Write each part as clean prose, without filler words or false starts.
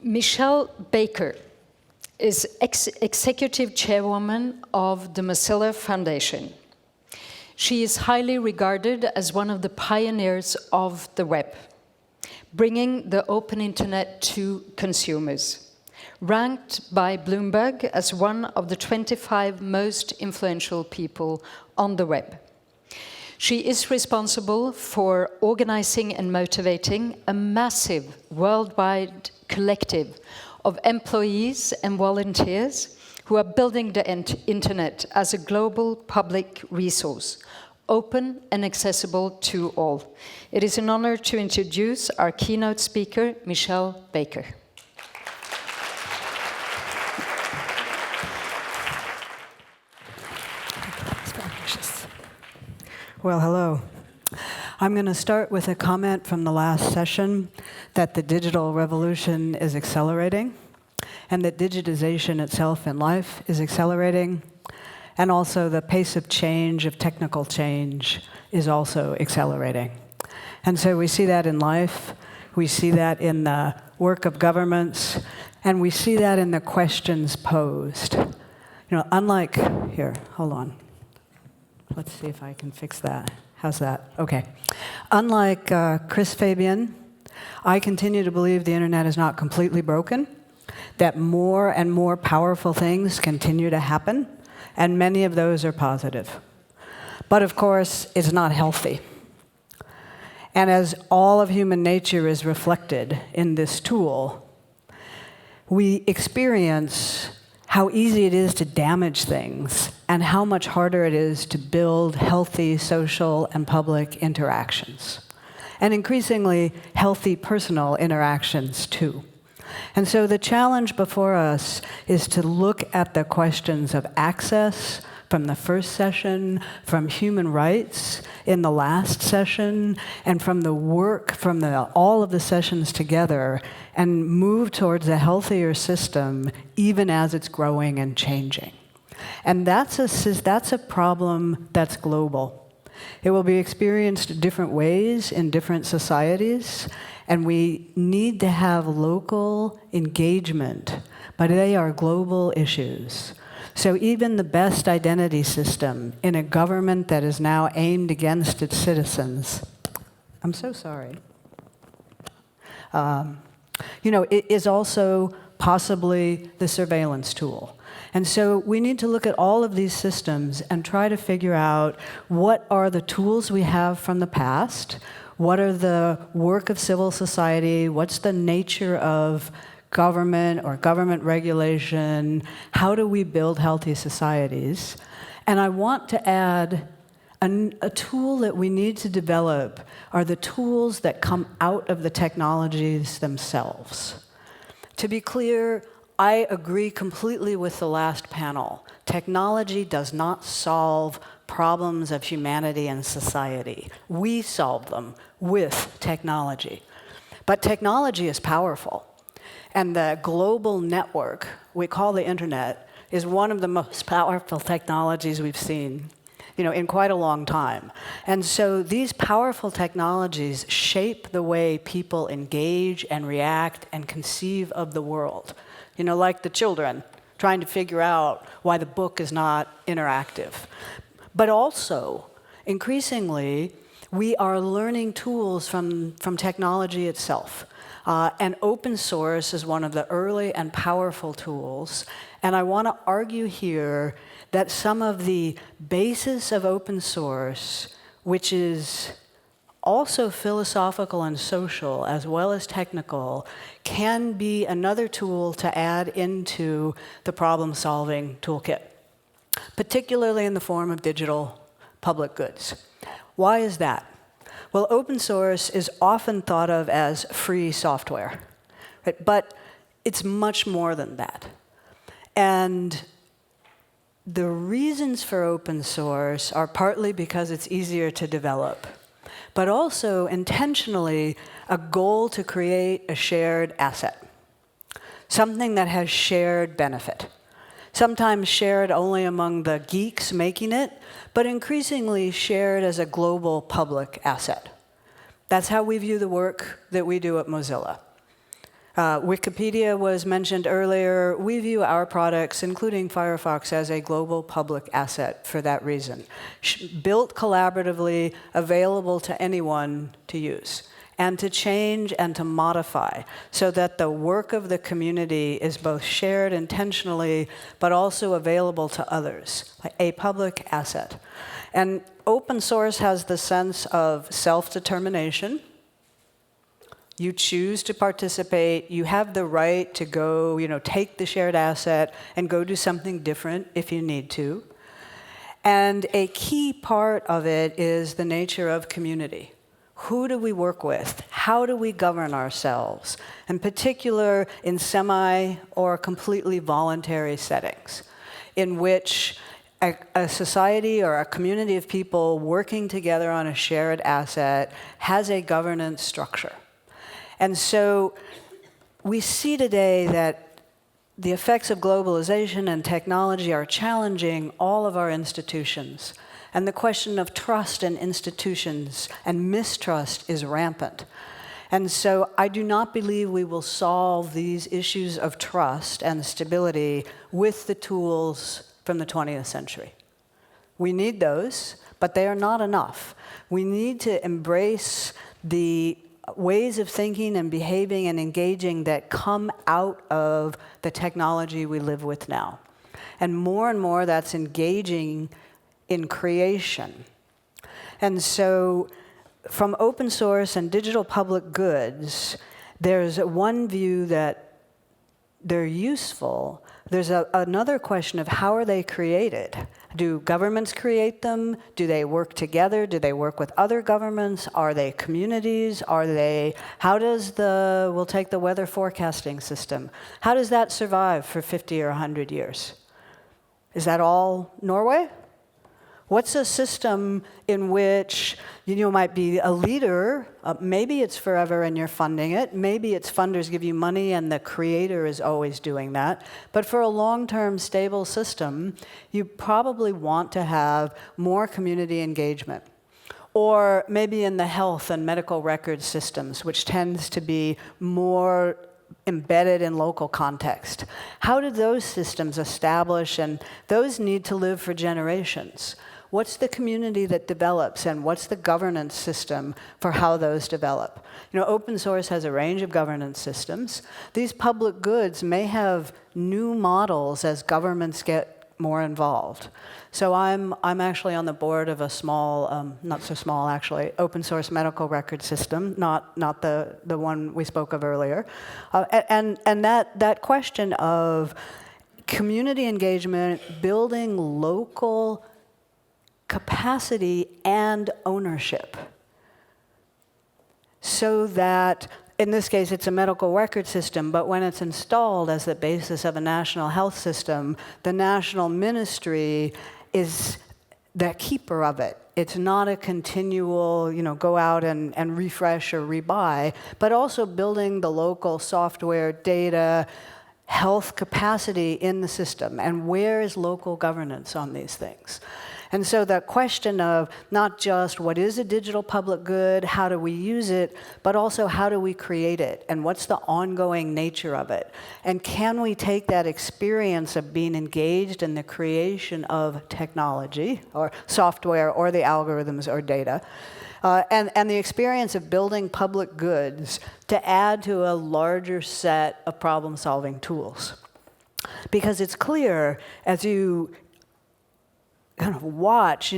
Michelle Baker is executive chairwoman of the Mozilla Foundation. She is highly regarded as one of the pioneers of the web, bringing the open internet to consumers, ranked by Bloomberg as one of the 25 most influential people on the web. She is responsible for organizing and motivating a massive worldwide collective of employees and volunteers who are building the internet as a global public resource, open and accessible to all. It is an honor to introduce our keynote speaker, Michelle Baker. Well, hello. I'm going to start with a comment from the last session that the digital revolution is accelerating, and that digitization itself in life is accelerating, and also the pace of change, of technical change, is also accelerating. And so we see that in life, we see that in the work of governments, and we see that in the questions posed. You know, unlike, here, hold on. Let's see if I can fix that. How's that? Okay. Unlike Chris Fabian, I continue to believe the internet is not completely broken, that more and more powerful things continue to happen, and many of those are positive. But of course, it's not healthy. And as all of human nature is reflected in this tool, we experience how easy it is to damage things and how much harder it is to build healthy social and public interactions. And increasingly, healthy personal interactions, too. And so the challenge before us is to look at the questions of access from the first session, from human rights in the last session, and from the work from all of the sessions together, and move towards a healthier system even as it's growing and changing. And that's a problem that's global. It will be experienced different ways in different societies, and we need to have local engagement, but they are global issues. So even the best identity system in a government that is now aimed against its citizens, I'm so sorry, it is also possibly the surveillance tool. And so we need to look at all of these systems and try to figure out what are the tools we have from the past, what are the work of civil society, what's the nature of government or government regulation, how do we build healthy societies? And I want to add a tool that we need to develop are the tools that come out of the technologies themselves. To be clear, I agree completely with the last panel. Technology does not solve problems of humanity and society. We solve them with technology. But technology is powerful. And the global network we call the internet is one of the most powerful technologies we've seen, in quite a long time. And so these powerful technologies shape the way people engage and react and conceive of the world. Like the children trying to figure out why the book is not interactive. But also, increasingly, we are learning tools from technology itself. And open source is one of the early and powerful tools. And I want to argue here that some of the basis of open source, which is also philosophical and social as well as technical, can be another tool to add into the problem-solving toolkit, particularly in the form of digital public goods. Why is that? Well, open source is often thought of as free software, right? But it's much more than that. And the reasons for open source are partly because it's easier to develop, but also intentionally a goal to create a shared asset, something that has shared benefit. Sometimes shared only among the geeks making it, but increasingly shared as a global public asset. That's how we view the work that we do at Mozilla. Wikipedia was mentioned earlier. We view our products, including Firefox, as a global public asset for that reason. Built collaboratively, available to anyone to use, and to change and to modify, so that the work of the community is both shared intentionally, but also available to others, a public asset. And open source has the sense of self-determination. You choose to participate. You have the right to go, take the shared asset and go do something different if you need to. And a key part of it is the nature of community. Who do we work with? How do we govern ourselves? In particular, in semi or completely voluntary settings, in which a society or a community of people working together on a shared asset has a governance structure. And so we see today that the effects of globalization and technology are challenging all of our institutions. And the question of trust in institutions and mistrust is rampant. And so I do not believe we will solve these issues of trust and stability with the tools from the 20th century. We need those, but they are not enough. We need to embrace the ways of thinking and behaving and engaging that come out of the technology we live with now. And more that's engaging in creation. And so from open source and digital public goods, there's one view that they're useful. There's another question of how are they created? Do governments create them? Do they work together? Do they work with other governments? Are they communities? How does we'll take the weather forecasting system. How does that survive for 50 or 100 years? Is that all Norway? What's a system in which you might be a leader, maybe it's forever and you're funding it, maybe it's funders give you money and the creator is always doing that, but for a long-term stable system, you probably want to have more community engagement. Or maybe in the health and medical record systems, which tends to be more embedded in local context. How do those systems establish, and those need to live for generations? What's the community that develops, and what's the governance system for how those develop? Open source has a range of governance systems. These public goods may have new models as governments get more involved. So I'm actually on the board of a small, not so small actually, open source medical record system, not the one we spoke of earlier. And that question of community engagement, building local capacity and ownership, so that, in this case, it's a medical record system, but when it's installed as the basis of a national health system, the national ministry is the keeper of it. It's not a continual, go out and refresh or rebuy, but also building the local software, data, health capacity in the system. And where is local governance on these things? And so the question of not just what is a digital public good, how do we use it, but also how do we create it, and what's the ongoing nature of it? And can we take that experience of being engaged in the creation of technology, or software, or the algorithms, or data, and the experience of building public goods to add to a larger set of problem-solving tools? Because it's clear, as you kind of watch,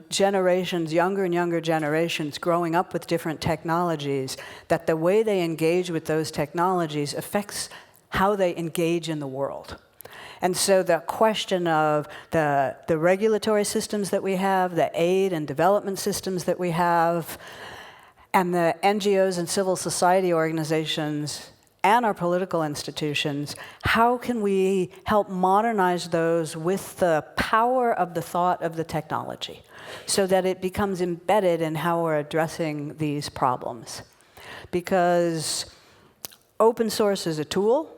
generations, younger and younger generations growing up with different technologies, that the way they engage with those technologies affects how they engage in the world. And so the question of the regulatory systems that we have, the aid and development systems that we have, and the NGOs and civil society organizations and our political institutions, how can we help modernize those with the power of the thought of the technology so that it becomes embedded in how we're addressing these problems? Because open source is a tool.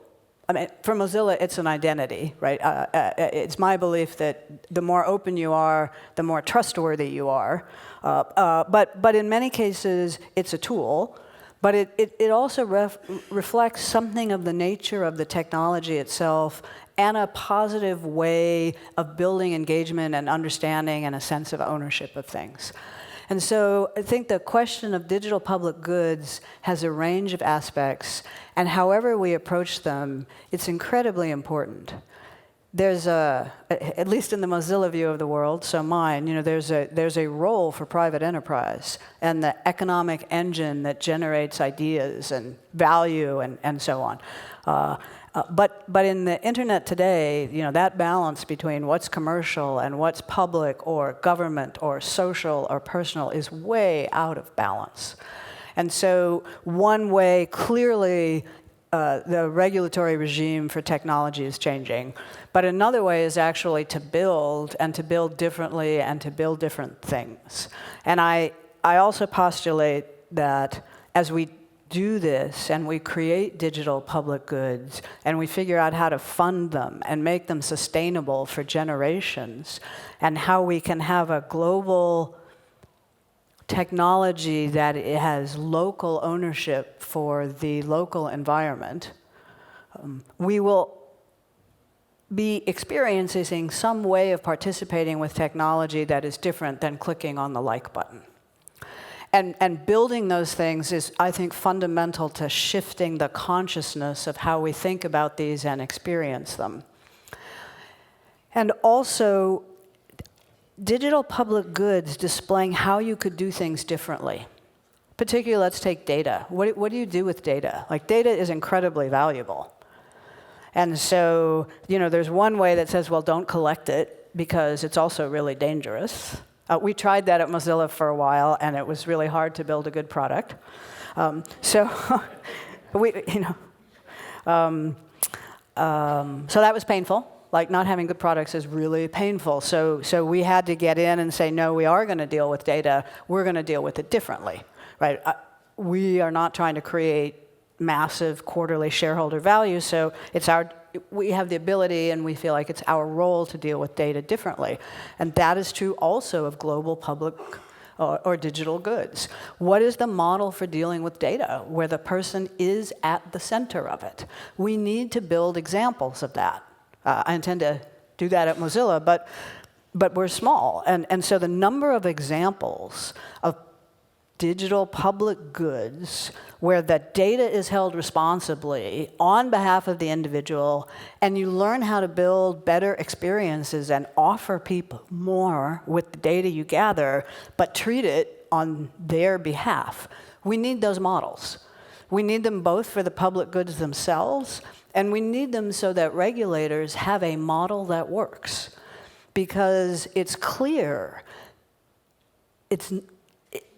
I mean, for Mozilla, it's an identity, right? It's my belief that the more open you are, the more trustworthy you are. But in many cases, it's a tool. But it also reflects something of the nature of the technology itself and a positive way of building engagement and understanding and a sense of ownership of things. And so I think the question of digital public goods has a range of aspects, and however we approach them, it's incredibly important. There's at least in the Mozilla view of the world, so mine, there's a role for private enterprise and the economic engine that generates ideas and value and so on. But in the internet today, that balance between what's commercial and what's public or government or social or personal is way out of balance. And so one way, clearly, the regulatory regime for technology is changing. But another way is actually to build, and to build differently, and to build different things. And I also postulate that as we do this, and we create digital public goods, and we figure out how to fund them and make them sustainable for generations, and how we can have a global technology that it has local ownership for the local environment, we will be experiencing some way of participating with technology that is different than clicking on the like button. And building those things is, I think, fundamental to shifting the consciousness of how we think about these and experience them. And also, digital public goods displaying how you could do things differently. Particularly, let's take data. What do you do with data? Like, data is incredibly valuable. And so, there's one way that says, well, don't collect it, because it's also really dangerous. We tried that at Mozilla for a while, and it was really hard to build a good product. So that was painful. Like, not having good products is really painful. So we had to get in and say, no, we are going to deal with data. We're going to deal with it differently, right? We are not trying to create massive quarterly shareholder value, so we have the ability, and we feel like it's our role to deal with data differently. And that is true also of global public or digital goods. What is the model for dealing with data where the person is at the center of it? We need to build examples of that. I intend to do that at Mozilla, but we're small. And so the number of examples of digital public goods where the data is held responsibly on behalf of the individual, and you learn how to build better experiences and offer people more with the data you gather, but treat it on their behalf. We need those models. We need them both for the public goods themselves, and we need them so that regulators have a model that works. Because it's clear,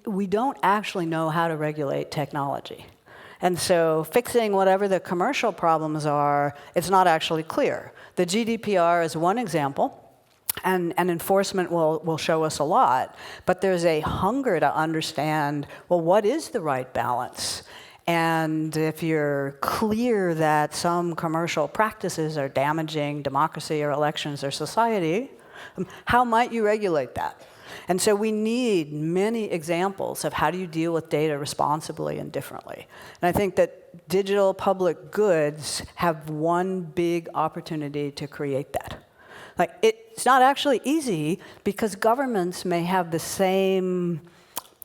we don't actually know how to regulate technology. And so fixing whatever the commercial problems are, it's not actually clear. The GDPR is one example, and enforcement will show us a lot. But there's a hunger to understand, well, what is the right balance? And if you're clear that some commercial practices are damaging democracy or elections or society, how might you regulate that? And so we need many examples of how do you deal with data responsibly and differently. And I think that digital public goods have one big opportunity to create that. Like, it's not actually easy because governments may have the same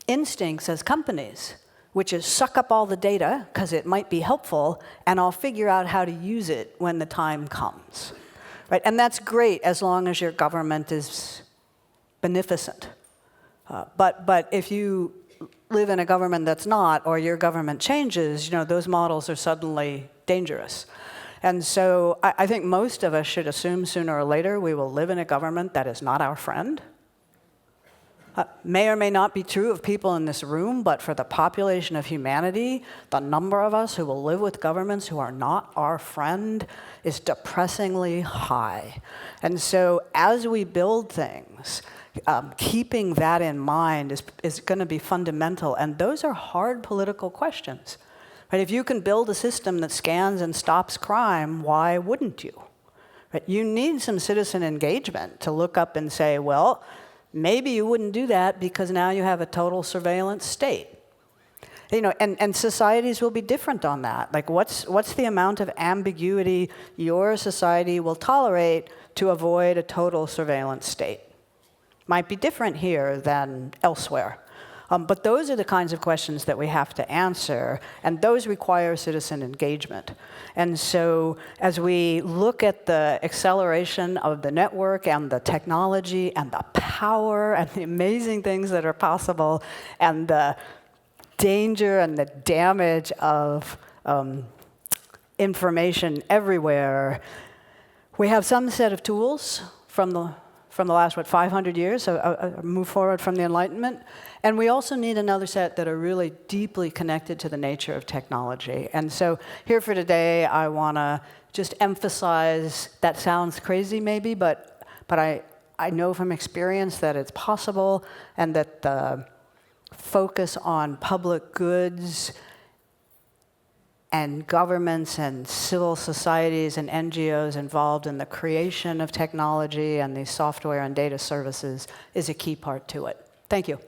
instincts as companies, which is suck up all the data because it might be helpful, and I'll figure out how to use it when the time comes. Right? And that's great as long as your government is beneficent. But if you live in a government that's not, or your government changes, those models are suddenly dangerous. And so I think most of us should assume sooner or later we will live in a government that is not our friend. May or may not be true of people in this room, but for the population of humanity, the number of us who will live with governments who are not our friend is depressingly high. And so as we build things, keeping that in mind is going to be fundamental. And those are hard political questions. Right? If you can build a system that scans and stops crime, why wouldn't you? Right? You need some citizen engagement to look up and say, well, maybe you wouldn't do that because now you have a total surveillance state. And societies will be different on that. Like, what's the amount of ambiguity your society will tolerate to avoid a total surveillance state? Might be different here than elsewhere. But those are the kinds of questions that we have to answer, and those require citizen engagement. And so as we look at the acceleration of the network and the technology and the power and the amazing things that are possible and the danger and the damage of information everywhere, we have some set of tools from the last, 500 years, so move forward from the Enlightenment. And we also need another set that are really deeply connected to the nature of technology. And so here for today, I want to just emphasize, that sounds crazy maybe, but I know from experience that it's possible, and that the focus on public goods and governments and civil societies and NGOs involved in the creation of technology and these software and data services is a key part to it. Thank you.